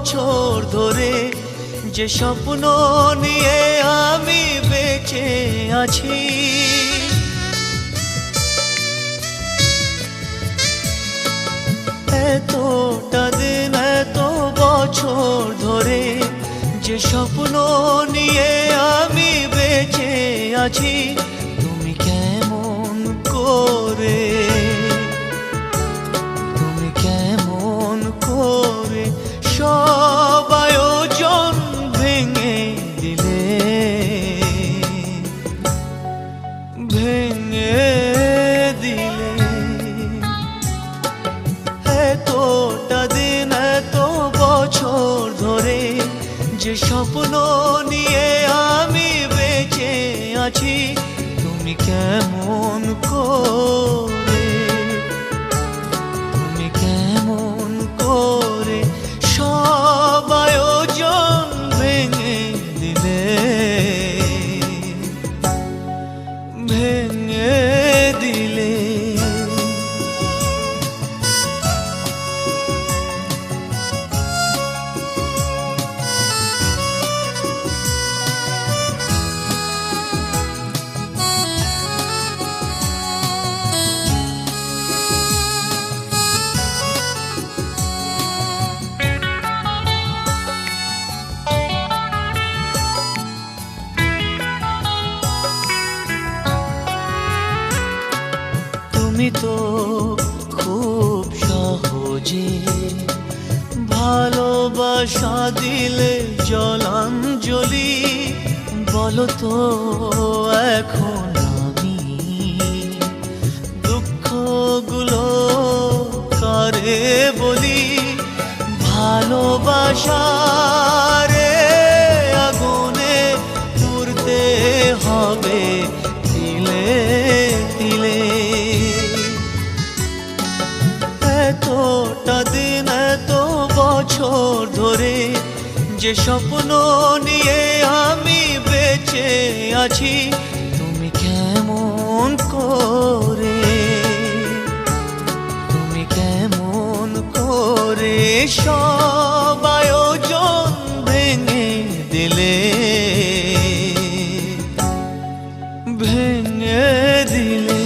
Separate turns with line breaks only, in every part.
বছর ধরে যে স্বপ্ন নিয়ে আমি বেঁচে আছি, এতটা দিন এত বছর ধরে যে স্বপ্ন নিয়ে আমি বেঁচে আছি, তুমি কেমন করে, তুমি কেমন করে সব আয়োজন ভেঙে দিলে, ভেঙে দিলে। এতটা দিন এত বছর ধরে যে স্বপ্ন নিয়ে আমি বেঁচে আছি, তুমি কেমন করে, তুমি কেমন করে সব আয়োজন ভেঙে দিলে, ভেঙে দিলে। তুমি তো খুব সহজে ভালোবাসা দিলে জলাঞ্জলি, বলো তো এখন আমি দুঃখগুলো কারে বলি, ভালোবাসারে আগুনে পুড়তে হবে তিলে তিলে। এতটা দিন এত বছর ধরে যে স্বপ্ন নিয়ে আমি বেঁচে আছি, তুমি কেমন করে, তুমি কেমন করে সব আয়োজন ভেঙে দিলে, ভেঙে দিলে।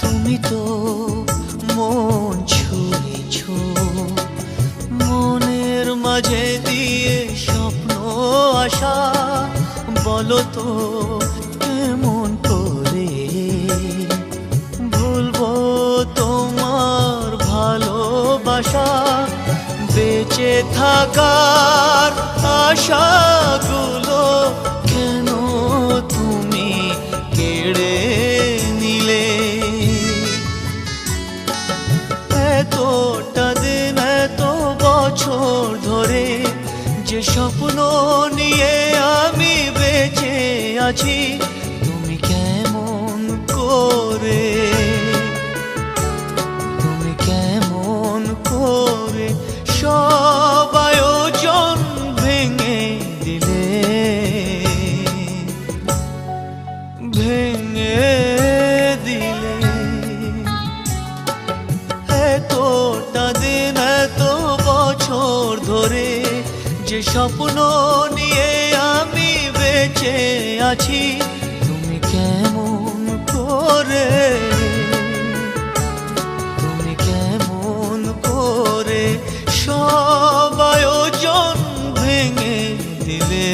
তুমি তো মন ছুঁয়েছ, মনের মাঝে দিয়ে স্বপ্ন আশা, বলো তো কেমন করে ভুলবো তোমার ভালোবাসা, বেঁচে থাকার আশাগুলো কেন তুমি কেড়ে নিলে, এতটা দিন এত বছর ধরে যে স্বপ্ন নিয়ে আমি বেঁচে আছি, তুমি কেমন করে, তুমি কেমন করে সব আয়োজন ভেঙে দিলে, ভেঙে দিলে। এতটা দিন এত বছর ধরে যে স্বপ্ন নিয়ে আমি বেঁচে আছি, তুমি কেমন করে, তুমি কেমন করে সব আয়োজন ভেঙে দিলে।